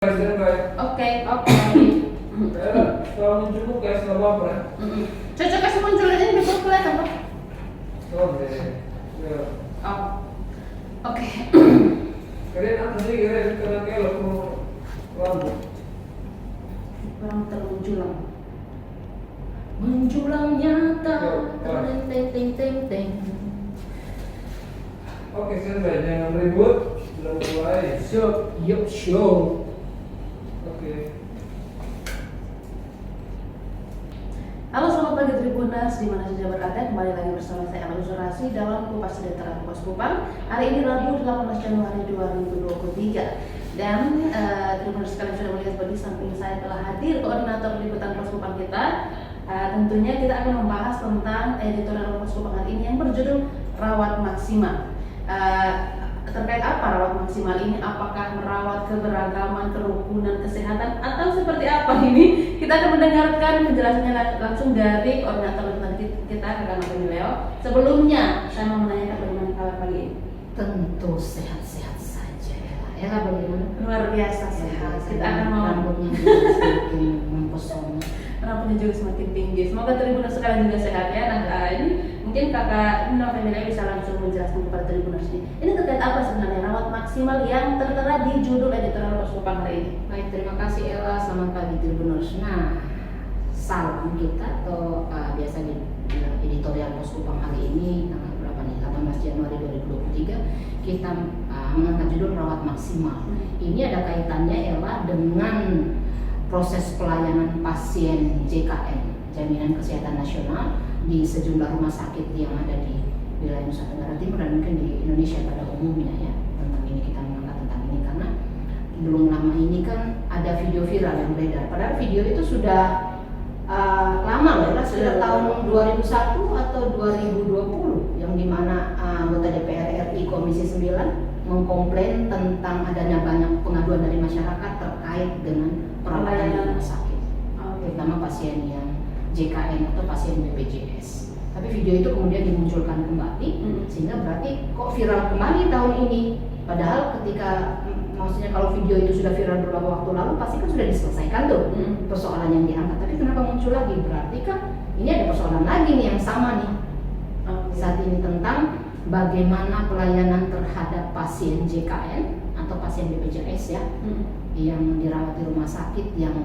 Oke. Kalau muncul guys nggak apa-apa ya. Cocok kasih muncul ini betul kelihatan Pak. Oke. Ya. Oh. Oke. Kalian apa sih karena kayak lo mau lampu. Orang termunculang. Menjulang nyata. Teng teng teng teng teng. Oke, standby, jangan ribut. Sudah mulai. Siap, yuk show. Oke. Halo selamat pagi Tribunas, di mana saja berada, kembali lagi bersama saya Amal Surasi dalam Kupas Sejahtera Pos Kupang. Hari ini Rabu 18 Januari 2023. Dan Tribunas sekalian sudah melihat di samping saya telah hadir koordinator liputan Pos Kupang kita. Tentunya kita akan membahas tentang editorial Pos Kupang hari ini yang berjudul Rawat Maksimal. Terkait apa rawat maksimal ini? Apakah merawat keberagaman, kerukunan, kesehatan, atau seperti apa ini? Kita akan mendengarkan penjelasannya langsung dari koordinator liputan kita, Kakak Nopeni Leo. Sebelumnya, saya mau menanyakan bagaimana kabar pagi ini? Tentu sehat-sehat saja ya. Ella bagaimana? Luar biasa sehat. Kita akan mau rambutnya semakin mempesona. rambutnya juga semakin tinggi. Semoga Tribunas sekalian juga sehat ya. Nah, ini mungkin Kakak Nopeni Leo bisa langsung menjelaskan kepada Tribunas ini. Ini terkait apa sebenarnya rawat maksimal yang tertera di judul editorial Pos Kupang hari ini? Baik, terima kasih Ella. Selamat pagi Tribuners. Nah, salam kita atau biasa di editorial Pos Kupang hari ini tanggal berapa nih? 18 Januari 2023 kita mengangkat judul rawat maksimal. Ini ada kaitannya Ella dengan proses pelayanan pasien JKN, Jaminan Kesehatan Nasional, di sejumlah rumah sakit yang ada di wilayah Nusa Tenggara Timur dan mungkin di Indonesia pada umumnya ya. Tentang ini kita mengangkat tentang ini karena belum lama ini kan ada video viral yang beredar. Padahal video itu sudah lama loh, sudah tahun 2001 atau 2020 yang dimana anggota DPR RI Komisi 9 mengkomplain tentang adanya banyak pengaduan dari masyarakat terkait dengan perawatan rumah sakit, terutama pasien yang JKN atau pasien BPJS. Tapi video itu kemudian dimunculkan kembali, sehingga berarti kok viral kembali tahun ini. Padahal ketika maksudnya kalau video itu sudah viral beberapa waktu lalu pasti kan sudah diselesaikan tuh persoalan yang diangkat. Tapi kenapa muncul lagi? Berarti kan ini ada persoalan lagi nih yang sama nih saat ini tentang bagaimana pelayanan terhadap pasien JKN atau pasien BPJS ya yang dirawat di rumah sakit yang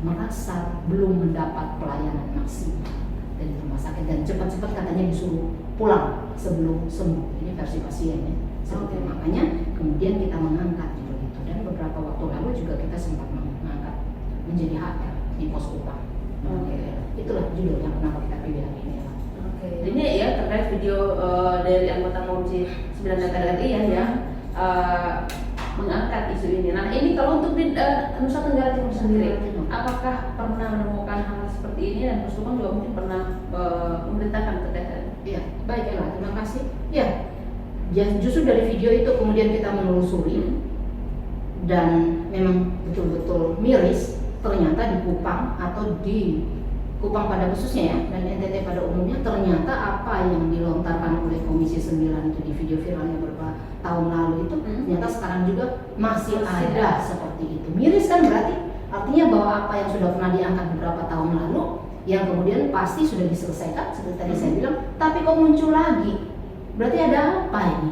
merasa belum mendapat pelayanan maksimal dari rumah sakit dan cepat-cepat katanya disuruh pulang sebelum sembuh. Ini versi pasiennya. Makanya kemudian kita mengangkat itu dan beberapa waktu lalu juga kita sempat mengangkat menjadi HR di Pos Kupang. Itulah judul yang kenapa kita pilih hari ini. Ini ya terkait video dari anggota Komisi 9 DPR RI ya yang mengangkat isu ini. Nah ini kalau untuk di Nusa Tenggara Timur sendiri, apakah pernah menemukan hal seperti ini dan Pos Kupang juga mungkin pernah memberitakan terkait? Iya, baik Ella, terima kasih. Ya, justru dari video itu kemudian kita menelusuri dan memang betul-betul miris ternyata di Kupang atau di Kupang pada khususnya ya dan NTT pada umumnya ternyata apa yang dilontarkan oleh Komisi 9 itu di video viralnya beberapa tahun lalu itu ternyata sekarang juga masih ada seperti itu. Miris kan berarti artinya bahwa apa yang sudah pernah diangkat beberapa tahun lalu yang kemudian pasti sudah diselesaikan seperti tadi saya bilang, tapi kok muncul lagi? Berarti ada apa ini?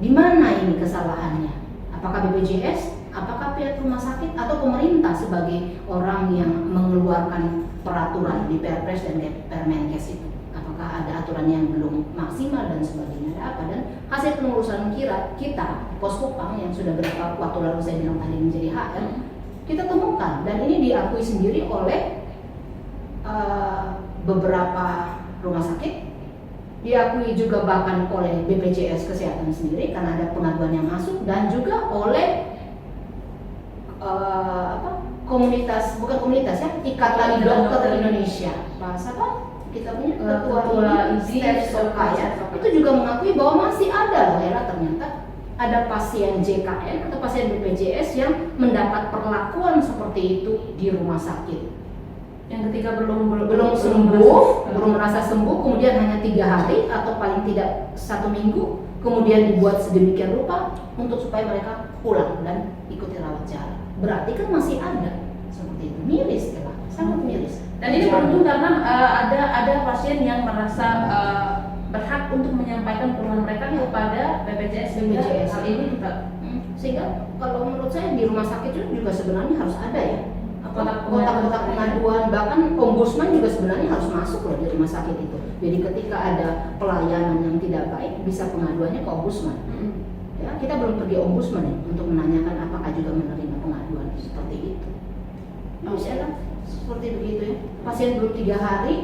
Di mana ini kesalahannya? Apakah BPJS? Apakah pihak rumah sakit atau pemerintah sebagai orang yang mengeluarkan peraturan di Perpres dan Permenkes itu? Apakah ada aturan yang belum maksimal dan sebagainya? Ada apa? Dan hasil pengurusan kita Pos Kupang yang sudah beberapa waktu lalu saya bilang tadi menjadi HR, kita temukan dan ini diakui sendiri oleh beberapa rumah sakit, diakui juga bahkan oleh BPJS Kesehatan sendiri karena ada pengaduan yang masuk dan juga oleh komunitas, bukan komunitas ya, Ikatan Dokter Indonesia. Bahasa apa? Kita punya ketua ISI Soka ya. Itu juga mengakui bahwa masih ada loh ya ternyata ada pasien JKN atau pasien BPJS yang mendapat perlakuan seperti itu di rumah sakit. Yang ketiga belum sembuh, belum merasa sembuh, kemudian hanya 3 hari atau paling tidak 1 minggu, kemudian dibuat sedemikian rupa untuk supaya mereka pulang dan ikuti rawat jalan. berarti kan masih ada seperti itu. Miris ya Pak, sangat miris. Dan ini beruntung karena ada pasien yang merasa berhak untuk menyampaikan keluhan mereka kepada BPJS. Hal ini juga sehingga kalau menurut saya di rumah sakit itu juga sebenarnya harus ada ya kotak-kotak pengaduan, bahkan ombudsman juga sebenarnya harus masuk loh di rumah sakit itu. Jadi ketika ada pelayanan yang tidak baik bisa pengaduannya ke ombudsman. Ya, kita belum pergi ombudsman ya untuk menanyakan apakah juga menerima pengaduan seperti itu. Misalnya seperti begitu ya. Pasien belum 3 hari,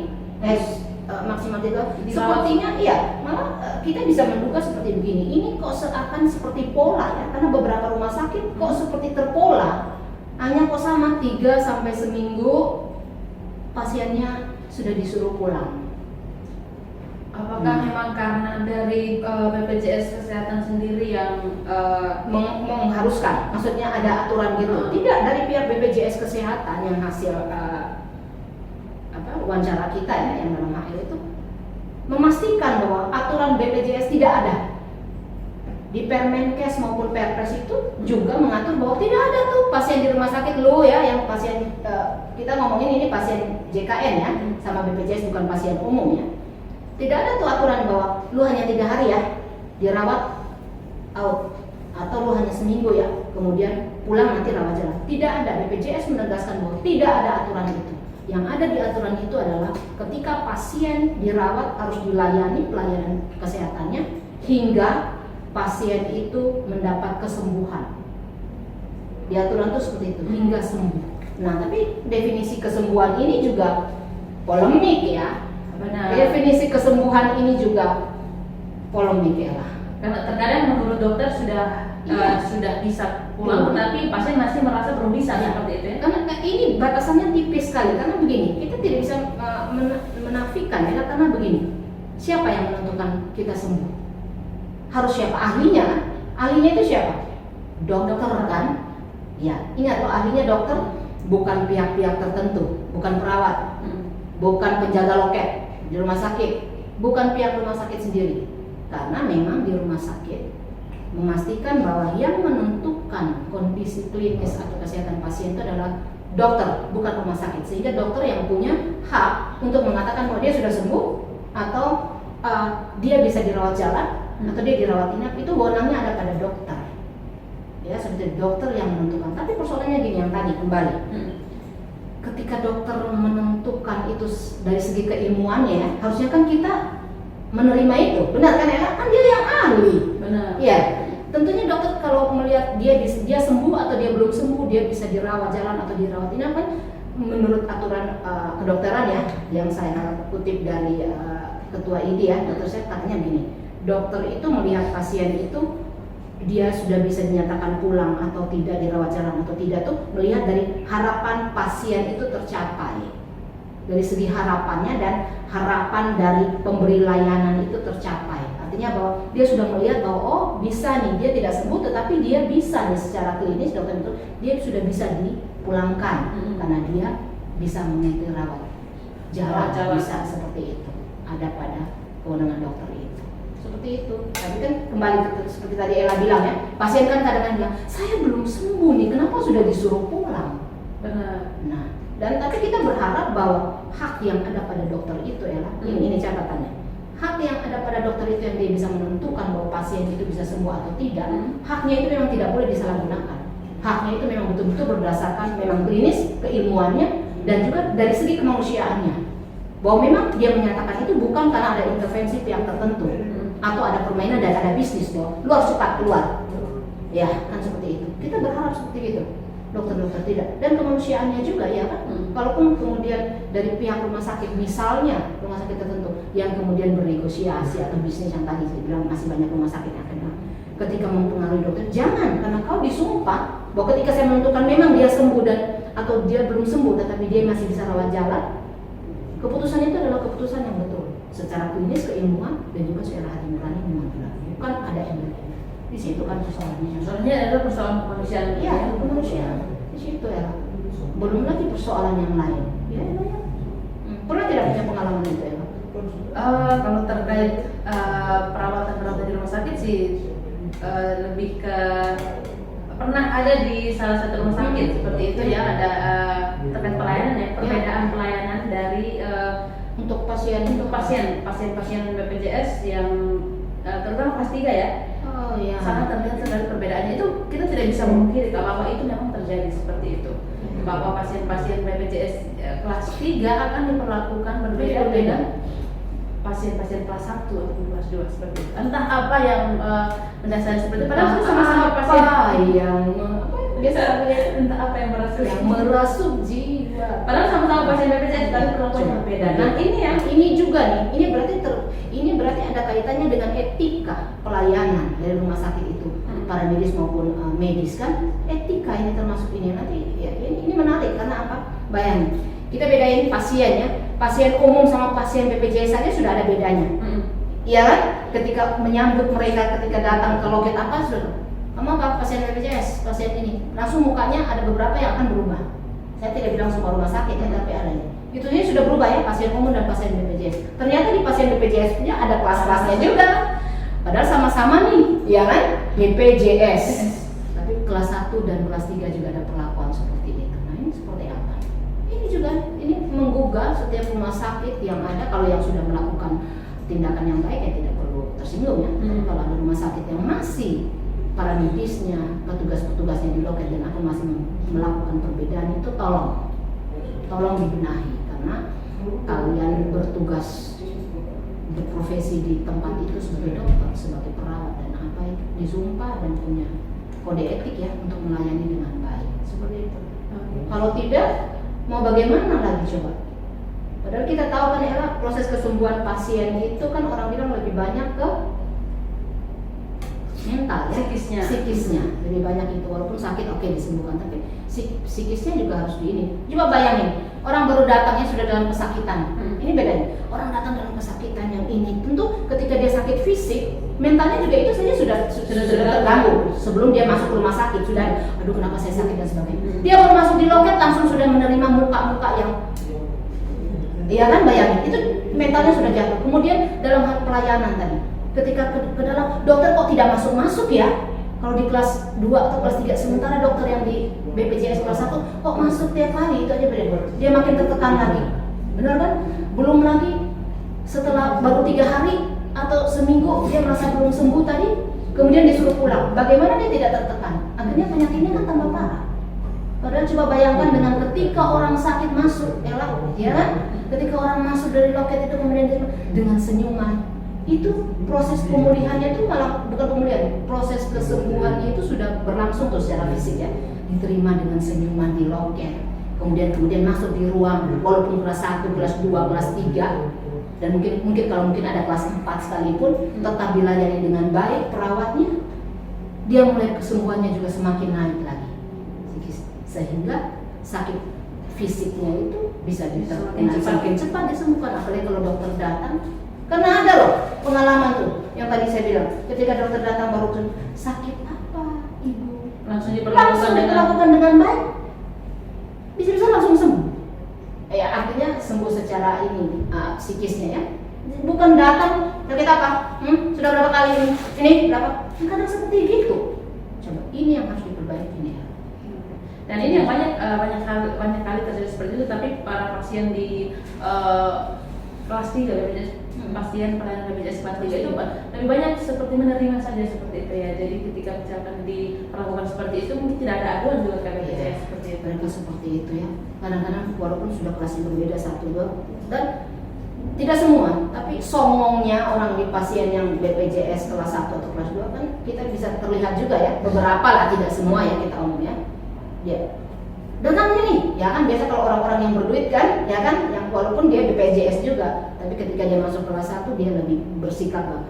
maksimal 3. Sepertinya iya, malah kita bisa menduga seperti begini. Ini kok seakan seperti pola ya, karena beberapa rumah sakit kok seperti terpola. Hanya kok sama 3 sampai seminggu pasiennya sudah disuruh pulang. Apakah memang karena dari BPJS Kesehatan sendiri yang mengharuskan, maksudnya ada aturan gitu? Tidak, dari pihak BPJS Kesehatan yang hasil wawancara kita ya yang dalam hal itu memastikan bahwa aturan BPJS tidak ada. Di Permenkes maupun Perpres itu juga mengatur bahwa tidak ada tuh pasien di rumah sakit lu ya, yang pasien kita ngomongin ini pasien JKN ya, sama BPJS bukan pasien umum ya. Tidak ada tuh aturan bahwa lu hanya 3 hari ya dirawat out, atau lu hanya seminggu ya kemudian pulang nanti rawat jalan. Tidak ada. BPJS menegaskan bahwa tidak ada aturan itu. Yang ada di aturan itu adalah ketika pasien dirawat harus dilayani pelayanan kesehatannya hingga pasien itu mendapat kesembuhan. Di aturan itu seperti itu, hingga sembuh. Nah, tapi definisi kesembuhan ini juga polemik ya. benar. Definisi kesembuhan ini juga polemik ya lah. Karena terkadang menurut dokter sudah bisa pulang, tetapi pasien masih merasa belum bisa seperti itu ya. Karena ini batasannya tipis sekali. Karena begini, kita tidak bisa menafikan ya, karena begini. Siapa yang menentukan kita sembuh? Harus siapa? Ahlinya kan? Ahlinya itu siapa? Dokter kan? Ya, ingat loh, ahlinya dokter, bukan pihak-pihak tertentu, bukan perawat, bukan penjaga loket di rumah sakit, bukan pihak rumah sakit sendiri. Karena memang di rumah sakit memastikan bahwa yang menentukan kondisi klinis atau kesehatan pasien itu adalah dokter, bukan rumah sakit. Sehingga dokter yang punya hak untuk mengatakan bahwa dia sudah sembuh atau dia bisa dirawat jalan atau dia dirawat inap, itu wewenangnya ada pada dokter. Ya, seperti dokter yang menentukan. Tapi persoalannya gini, yang tadi kembali. Ketika dokter menentukan itu dari segi keilmuannya ya, harusnya kan kita menerima itu. Benar kan ya? Kan dia yang ahli. Benar. Ya. Tentunya dokter kalau melihat dia sembuh atau dia belum sembuh, dia bisa dirawat jalan atau dirawat inap kan menurut aturan kedokteran ya, yang saya kutip dari ketua ID ya, dokter saya katanya gini. Dokter itu melihat pasien itu dia sudah bisa dinyatakan pulang atau tidak, dirawat jalan atau tidak, tuh melihat dari harapan pasien itu tercapai, dari segi harapannya dan harapan dari pemberi layanan itu tercapai. Artinya bahwa dia sudah melihat bahwa oh bisa nih, dia tidak sembuh tetapi dia bisa nih secara klinis, dokter itu dia sudah bisa dipulangkan karena dia bisa mengikuti rawat jalan, bisa seperti itu, ada pada kewenangan dokter itu. Seperti itu. Tapi kan kembali seperti tadi Ella bilang ya, pasien kan kadang-kadang bilang, saya belum sembuh nih, kenapa sudah disuruh pulang? Benar. Nah, dan tapi kita berharap bahwa hak yang ada pada dokter itu Ella, ini catatannya, hak yang ada pada dokter itu yang dia bisa menentukan bahwa pasien itu bisa sembuh atau tidak, haknya itu memang tidak boleh disalahgunakan. Haknya itu memang betul-betul berdasarkan memang klinis, keilmuannya, dan juga dari segi kemanusiaannya. Bahwa memang dia menyatakan itu bukan karena ada intervensi pihak tertentu atau ada permainan dan ada bisnis bahwa lu harus cepat keluar. Ya, kan seperti itu. Kita berharap seperti itu. Dokter-dokter tidak. Dan kemanusiaannya juga ya kan. Kalaupun kemudian dari pihak rumah sakit, misalnya rumah sakit tertentu yang kemudian bernegosiasi atau bisnis yang tadi saya bilang masih banyak rumah sakit yang kena. Ketika mempengaruhi dokter, jangan, karena kau disumpah bahwa ketika saya menentukan memang dia sembuh dan atau dia belum sembuh tetapi dia masih bisa rawat jalan, keputusan itu adalah keputusan yang betul secara klinis, keilmuan, dan juga secara hati nurani memang benar. Bukan ada embel. Di situ kan persoalannya. Soalnya adalah persoalan kemanusiaan. Iya, kemanusiaan. Di situ ya. Belum lagi persoalan yang lain. Ya, ya. Pernah tidak punya pengalaman itu ya? Kalau terkait perawatan di rumah sakit sih lebih ke pernah ada di salah satu rumah sakit seperti itu ya, ada terkait pelayanan ya, perbedaan pelayanan dari Untuk pasien pasien BPJS yang terutama kelas 3 ya. oh ya. Sangat terlihat sekali perbedaannya, itu kita tidak bisa memungkiri bahwa itu memang terjadi seperti itu, bahwa pasien-pasien BPJS kelas 3 akan diperlakukan berbeda dengan pasien-pasien kelas 1 atau kelas 2 seperti itu. Entah apa yang mendasari seperti itu, padahal itu sama-sama pasien yang biasa entah apa yang merasuk merasuk jiwa. padahal sama-sama pasien BPJS tapi perlakuannya berbeda. Nah ini juga nih, ini berarti ada kaitannya dengan etika pelayanan dari rumah sakit itu, para medis maupun medis kan, etika ini termasuk ini nanti ya, ini menarik karena apa? Bayangin, kita bedain pasiennya, pasien umum sama pasien BPJS saja sudah ada bedanya. Iya kan? Ketika menyambut mereka ketika datang ke loket apa sudah, kamu apa pasien BPJS, pasien ini, langsung mukanya ada beberapa yang akan berubah. Saya tidak bilang semua rumah sakit ya, tapi adanya. Itu ini sudah berubah ya, pasien umum dan pasien BPJS. Ternyata di pasien BPJS punya ada kelas-kelasnya juga. Padahal sama-sama nih, ya kan? BPJS. Tapi kelas 1 dan kelas 3 juga ada perlakuan seperti itu. Nah, ini seperti apa? Ini juga menggugah setiap rumah sakit yang ada. Kalau yang sudah melakukan tindakan yang baik ya tidak perlu tersinggung ya. Tapi kalau ada rumah sakit yang masih para medisnya, petugas-petugasnya di loket dan akan masih melakukan perbedaan, itu tolong dibenahi, karena kalian bertugas berprofesi di tempat itu sebagai dokter, sebagai perawat dan apa itu disumpah dan punya kode etik ya untuk melayani dengan baik seperti itu. Kalau tidak, mau bagaimana lagi coba? Padahal kita tahu kan ya, proses kesembuhan pasien itu kan orang bilang lebih banyak ke mental ya, psikisnya lebih banyak itu. Walaupun sakit oke disembuhkan, tapi psikisnya juga harus ini. Coba bayangin, orang baru datangnya sudah dalam kesakitan. Ini bedanya, orang datang dalam kesakitan yang ini, tentu ketika dia sakit fisik, mentalnya juga itu saja sudah terganggu. Sebelum dia masuk rumah sakit sudah, aduh kenapa saya sakit dan sebagainya. Dia baru masuk di loket langsung sudah menerima muka-muka yang, iya kan, bayangin itu mentalnya sudah jatuh. Kemudian dalam hal pelayanan tadi, ketika ke dalam, dokter kok tidak masuk ya? Kalau di kelas 2 atau kelas 3, sementara dokter yang di BPJS kelas 1 kok masuk tiap hari, itu aja beda. Dia makin tertekan lagi. Benar kan? Belum lagi setelah baru 3 hari atau seminggu dia merasa belum sembuh tadi, kemudian disuruh pulang. Bagaimana dia tidak tertekan? Akhirnya penyakitnya kan tambah parah. Padahal coba bayangkan dengan ketika orang sakit masuk, ya kan? Ketika orang masuk dari loket itu kemudian dengan senyuman, itu proses pemulihannya itu malah bukan pemulihan, proses kesembuhannya itu sudah berlangsung tuh secara fisik ya, diterima dengan senyuman di loket, kemudian masuk di ruang walaupun kelas 1, kelas 2, kelas 3 dan mungkin kalau ada kelas 4 sekalipun tetap dilayani dengan baik perawatnya, dia mulai kesembuhannya juga semakin naik lagi sehingga sakit fisiknya itu bisa semakin cepat disembuhkan. Apalagi kalau dokter datang, karena ada loh pengalaman tuh yang tadi saya bilang, ketika dokter datang baru sakit apa ibu, langsung diperlakukan dengan baik, bisa langsung sembuh. Ya artinya sembuh secara ini psikisnya ya, bukan datang sakit apa, sudah berapa kali ini berapa, kadang seperti gitu. Coba ini yang harus diperbaiki nih. Dan ini yang banyak kali terjadi seperti itu, tapi para pasien di kelas 3 BPJS, pasien pelayanan BPJS kelas 3 itu lebih banyak seperti menerima saja seperti itu ya. Jadi ketika misalkan diperlakukan seperti itu, mungkin tidak ada aduan juga ke BPJS seperti itu. Mereka seperti itu ya. Kadang-kadang walaupun sudah kelasnya berbeda 1-2 dan tidak semua, tapi songongnya orang di pasien yang BPJS kelas 1 atau kelas 2 kan kita bisa terlihat juga ya, beberapa lah, tidak semua ya kita omong ya. Dia datangnya nih, ya kan biasa kalau orang-orang yang berduit kan, ya kan, yang walaupun dia BPJS juga, tapi ketika dia masuk kelas 1 dia lebih bersikap lah.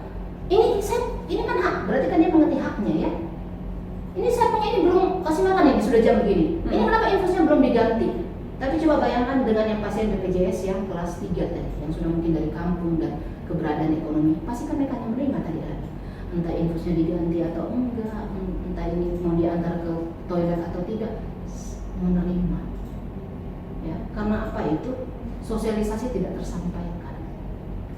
Ini kan hak, berarti kan dia mengerti haknya ya. Ini saya punya, ini belum kasih makan ya, sudah jam begini. Ini kenapa infusnya belum diganti? Tapi coba bayangkan dengan yang pasien BPJS yang kelas 3 tadi, yang sudah mungkin dari kampung dan keberadaan ekonomi, pasti kan mereka yang menerima tadi ada. Entah infusnya diganti atau enggak, entah ini mau diantar ke toilet atau tidak, menerima ya, karena apa itu sosialisasi tidak tersampaikan.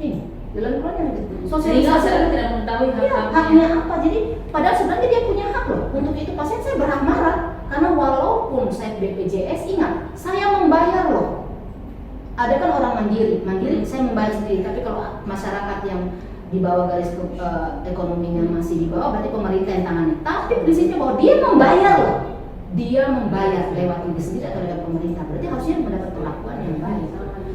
Ini jalan keluarnya gitu. Sehingga Sosialisasi masyarakat tidak mengetahui iya, haknya apa. Jadi padahal sebenarnya dia punya hak loh. Untuk itu pasien saya berhak marah karena walaupun saya BPJS, ingat saya membayar loh. Ada kan orang mandiri saya membayar sendiri. Tapi kalau masyarakat yang di bawah garis ekonominya masih di bawah, berarti pemerintah yang tangani. Tapi prinsipnya bahwa dia membayar loh. Dia membayar lewat diri sendiri atau lewat pemerintah. Berarti harusnya mendapat perlakuan yang baik.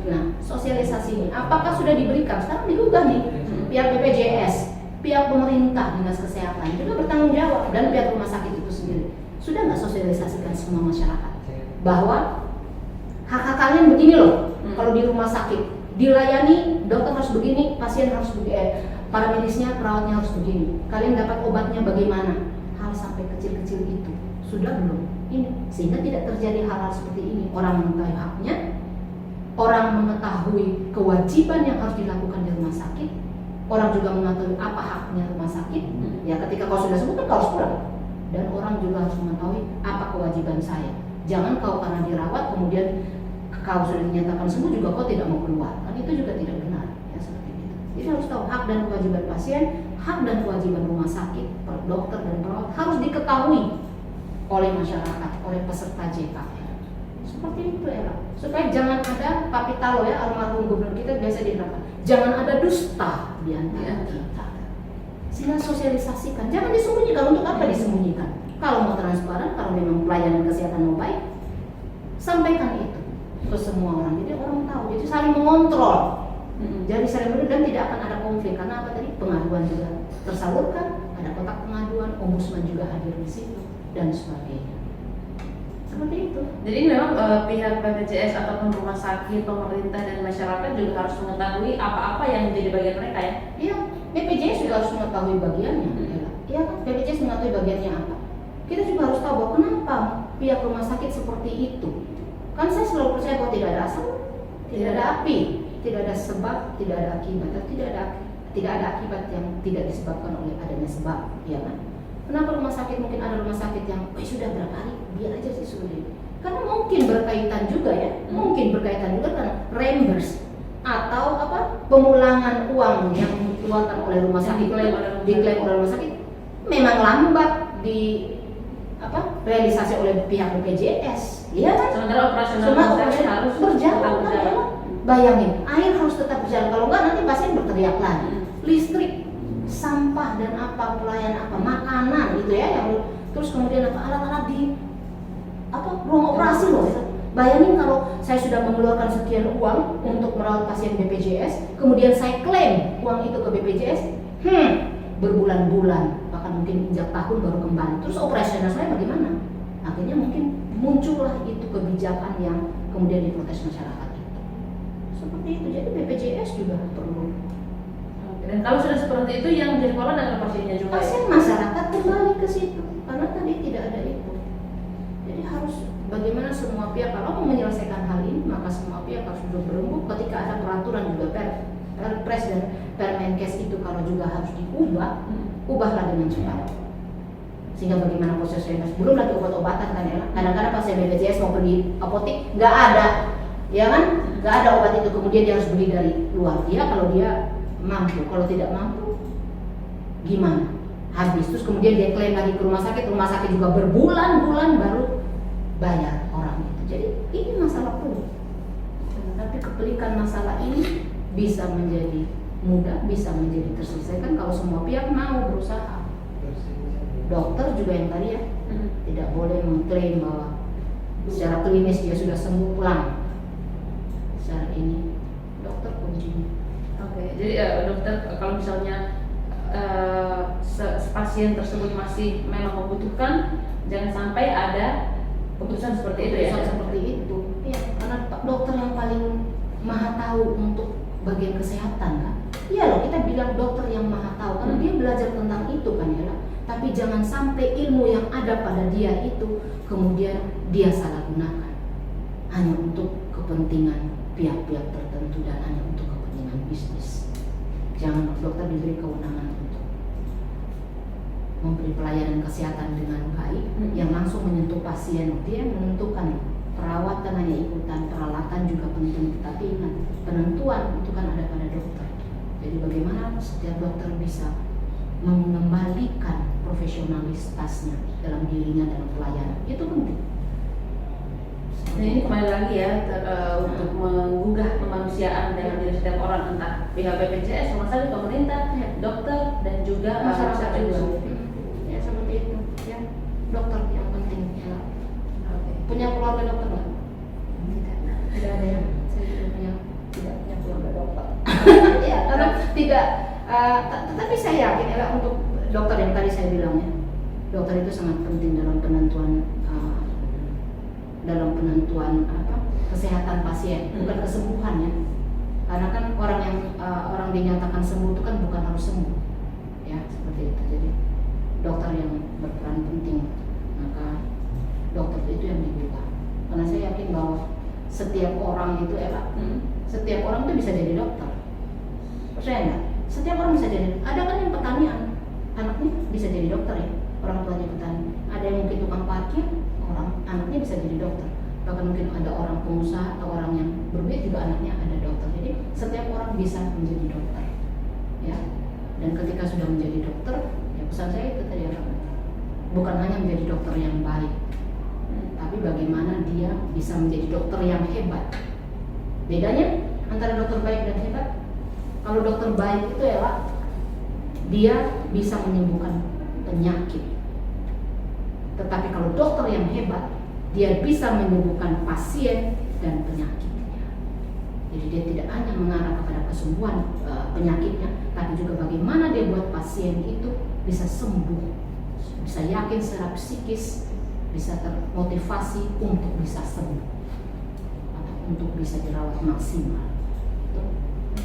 Nah, sosialisasi ini apakah sudah diberikan? Sekarang digugah nih pihak BPJS, pihak pemerintah, dinas kesehatan juga bertanggung jawab, dan pihak rumah sakit itu sendiri. Sudah nggak sosialisasikan semua masyarakat bahwa hak-hak kalian begini loh. Kalau di rumah sakit dilayani, dokter harus begini, pasien harus begini, para medisnya, perawatnya harus begini. Kalian dapat obatnya bagaimana? Hal sampai kecil-kecil itu sudah belum? Ini sehingga tidak terjadi hal-hal seperti ini. Orang mengetahui haknya, orang mengetahui kewajiban yang harus dilakukan di rumah sakit, orang juga mengetahui apa haknya rumah sakit. Ya ketika kau sudah sembuh kan kau harus pulang. Dan orang juga harus mengetahui apa kewajiban saya. Jangan kau karena dirawat kemudian kau sudah dinyatakan sembuh juga kau tidak mau keluar. Kan itu juga tidak benar. Ya seperti itu. Jadi harus tahu hak dan kewajiban pasien, hak dan kewajiban rumah sakit, dokter dan perawat harus diketahui oleh masyarakat, oleh peserta JKR. Seperti itu ya, supaya jangan ada Pak Pitalo ya, almarhum gubernur kita biasa diterapkan, jangan ada dusta di antara kita. Sehingga sosialisasikan, jangan disembunyikan. Untuk apa disembunyikan? Kalau mau transparan, kalau memang pelayanan kesehatan mau baik, sampaikan itu ke semua orang. Jadi orang tahu, jadi saling mengontrol. Jadi saling mengontrol dan tidak akan ada konflik. Karena apa tadi? Pengaduan juga tersalurkan, ada kotak pengaduan, ombudsman juga hadir di situ dan sebagainya. Seperti itu. Jadi memang pihak BPJS ataupun rumah sakit, pemerintah dan masyarakat juga harus mengetahui apa-apa yang menjadi bagian mereka ya. Iya, BPJS juga harus mengetahui bagiannya. Iya kan, BPJS mengetahui bagiannya apa. Kita juga harus tahu bahwa kenapa pihak rumah sakit seperti itu. Kan saya selalu percaya bahwa tidak ada asap, tidak ada api, tidak ada sebab, tidak ada akibat, atau tidak ada akibat yang tidak disebabkan oleh adanya sebab, ya kan? Kenapa rumah sakit mungkin ada rumah sakit yang sudah berapa hari biar aja sih sulit. Karena mungkin berkaitan juga ya, mungkin berkaitan juga karena reimburse atau apa pemulangan uang yang dikeluarkan oleh rumah sakit, diklaim oleh rumah sakit memang lambat di realisasi oleh pihak BPJS, iya kan? Sementara operasional rumah sakit harus berjalan. Bayangin, air harus tetap berjalan. Kalau enggak nanti pasien berteriak lagi. Listrik, sampah dan apa pelayanan apa makanan gitu ya yang terus kemudian apa alat-alat di ruang operasi loh. Bayangin kalau saya sudah mengeluarkan sekian uang untuk merawat pasien BPJS, kemudian saya klaim uang itu ke BPJS, berbulan-bulan bahkan mungkin sejak tahun baru kembali. Terus operasional saya bagaimana? Akhirnya mungkin muncullah itu kebijakan yang kemudian diprotes masyarakat itu. Seperti itu. Jadi BPJS juga perlu. Dan kalau sudah seperti itu yang menjadi korban adalah pasiennya juga. Pasien masyarakat kembali ke situ karena tadi tidak ada itu. Jadi harus bagaimana semua pihak kalau mau menyelesaikan hal ini maka semua pihak harus duduk berembuk ketika ada peraturan juga Perpres dan Permenkes itu kalau juga harus diubah, ubahlah dengan cepat. Sehingga bagaimana prosesnya belum lagi obat-obatan kan ya. Kadang-kadang pasien BPJS mau pergi apotek nggak ada, ya kan? Nggak ada obat itu kemudian dia harus beli dari luar. Dia kalau dia mampu, kalau tidak mampu gimana? Habis terus kemudian dia klaim lagi ke rumah sakit juga berbulan-bulan baru bayar orang itu. Jadi ini masalah pelik. Tapi kepelikan masalah ini bisa menjadi mudah, bisa menjadi terselesaikan kalau semua pihak mau berusaha. Dokter juga yang tadi ya, tidak boleh mengklaim bahwa secara klinis dia sudah sembuh pulang. Secara ini dokter kuncinya. Oke, jadi dokter kalau misalnya pasien tersebut masih memang membutuhkan, jangan sampai ada keputusan seperti itu ya. Seperti itu. Iya, karena dokter yang paling maha tahu untuk bagian kesehatan kan. Iya loh, kita bilang dokter yang maha tahu karena dia belajar tentang itu kan ya. Tapi jangan sampai ilmu yang ada pada dia itu kemudian dia salah gunakan hanya untuk kepentingan pihak-pihak tertentu dan hanya untuk kepentingan bisnis. Jangan dokter diberi kewenangan untuk memberi pelayanan kesehatan dengan baik yang langsung menyentuh pasien. Dia menentukan perawatan hanya ikutan, peralatan juga penting, tapi ingat penentuan itu kan ada pada dokter. Jadi bagaimana setiap dokter bisa mengembalikan profesionalitasnya dalam dirinya dalam pelayanan, itu penting. Nah, ini kembali lagi ya untuk menggugah kemanusiaan dalam diri setiap orang, entah pihak BPJS, rumah sakit, pemerintah, dokter, dan juga Masyarakat juga. juga. Ya seperti itu. Ya, dokter yang penting. Ya. Oke. Punya keluarga dokter nggak? Tidak ada ya. Saya tidak punya keluarga dokter. Ya, karena tidak. Tetapi saya yakin ya untuk dokter yang tadi saya bilang ya, dokter itu sangat penting dalam penentuan kesehatan pasien, bukan kesembuhan ya. Karena kan orang dinyatakan sembuh itu kan bukan harus sembuh, ya seperti itu. Jadi dokter yang berperan penting, maka dokter itu yang dibuka. Karena saya yakin bahwa setiap orang itu setiap orang itu bisa jadi dokter. Percaya nggak? Setiap orang bisa jadi. Ada kan yang petanian, anaknya bisa jadi dokter ya, orang tuanya petani. Ada yang mungkin tukang parkir, anaknya bisa jadi dokter. Bahkan mungkin ada orang pengusaha atau orang yang berduit juga anaknya ada dokter. Jadi setiap orang bisa menjadi dokter, ya. Dan ketika sudah menjadi dokter, ya pesan saya itu tadi bukan hanya menjadi dokter yang baik, tapi bagaimana dia bisa menjadi dokter yang hebat. Bedanya antara dokter baik dan hebat, kalau dokter baik itu ya dia bisa menyembuhkan penyakit. Tetapi kalau dokter yang hebat, dia bisa menyembuhkan pasien dan penyakitnya. Jadi dia tidak hanya mengarah kepada kesembuhan penyakitnya, tapi juga bagaimana dia buat pasien itu bisa sembuh, bisa yakin secara psikis, bisa termotivasi untuk bisa sembuh atau untuk bisa dirawat maksimal.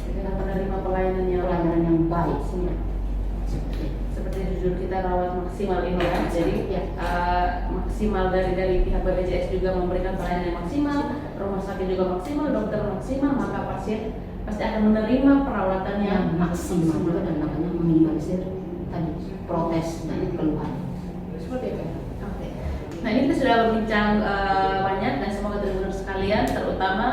Dengan menerima pelayanan yang baik. Seperti jujur kita rawat maksimal ini ya. Jadi maksimal dari pihak BPJS juga memberikan pelayanan yang maksimal, rumah sakit juga maksimal, dokter maksimal, maka pasien pasti akan menerima perawatan yang maksimal juga, dan makanya meminimalisir tadi protes dan keluhan. Seperti itu. Oke. Nah, ini kita sudah berbincang banyak, dan semoga teman-teman sekalian, terutama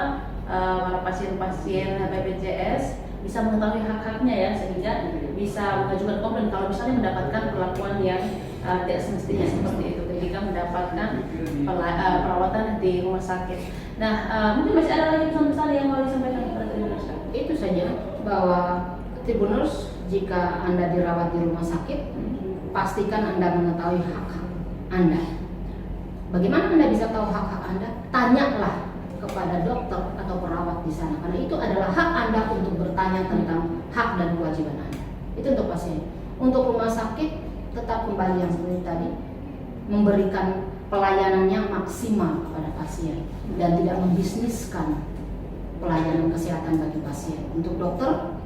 para pasien-pasien BPJS bisa mengetahui hak-haknya ya, sehingga bisa mengajukan komplain kalau misalnya mendapatkan perlakuan yang tidak semestinya seperti itu ketika mendapatkan perawatan di rumah sakit. Nah, mungkin masih ada lagi pesan-pesan yang mau disampaikan kepada Tribuners? Itu saja, bahwa Tribuners, jika Anda dirawat di rumah sakit, pastikan Anda mengetahui hak-hak Anda. Bagaimana Anda bisa tahu hak-hak Anda? Tanyalah kepada dokter atau perawat di sana, karena itu adalah hak Anda untuk bertanya tentang hak dan kewajiban Anda. Itu untuk pasien. Untuk rumah sakit, tetap kembali yang seperti tadi, memberikan pelayanannya maksimal kepada pasien dan tidak membisniskan pelayanan kesehatan bagi pasien. Untuk dokter,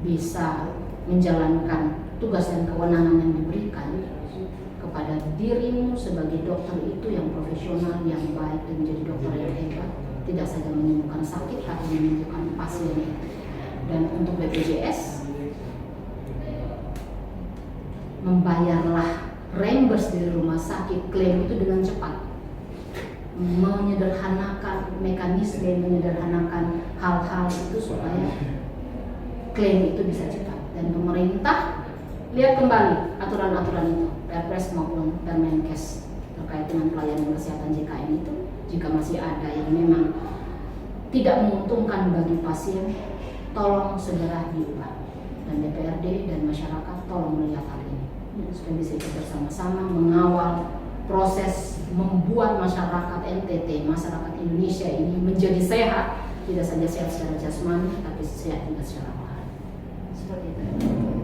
bisa menjalankan tugas dan kewenangan yang diberikan kepada dirimu sebagai dokter itu yang profesional, yang baik, dan menjadi dokter yang hebat, tidak saja menyembuhkan sakit tapi menyembuhkan pasien. Dan untuk BPJS, membayarlah reimburse dari rumah sakit, klaim itu dengan cepat, menyederhanakan mekanisme, menyederhanakan hal-hal itu supaya klaim itu bisa cepat. Dan pemerintah lihat kembali aturan-aturan itu, Perpres maupun Permenkes terkait dengan pelayanan kesehatan JKN itu, jika masih ada yang memang tidak menguntungkan bagi pasien, tolong segera diubah. Dan DPRD dan masyarakat tolong melihat hal ini supaya bisa ikut bersama-sama mengawal proses membuat masyarakat NTT, masyarakat Indonesia ini menjadi sehat, tidak saja sehat secara jasmani, tapi sehat juga secara rohani. Seperti itu.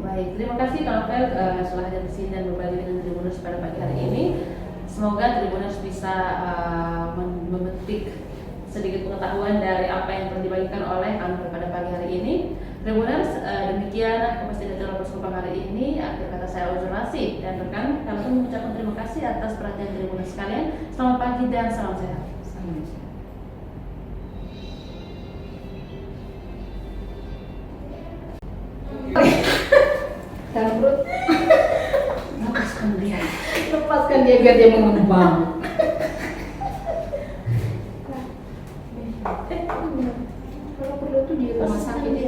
Baik, terima kasih Kak Novel telah hadir di sini dan berbagi dengan Tribuners pada pagi hari ini. Semoga Tribuners bisa memetik sedikit pengetahuan dari apa yang telah dibagikan oleh Kak Novel pada pagi hari ini. Tribuners, demikian kepastian dalam persoalan hari ini. Akhir kata saya Uzur Rasid dan rekan kami mengucapkan terima kasih atas perhatian Tribuners sekalian. Selamat pagi dan salam sehat. Salam sehat. Dan perut lepaskan dia biar dia mengembang.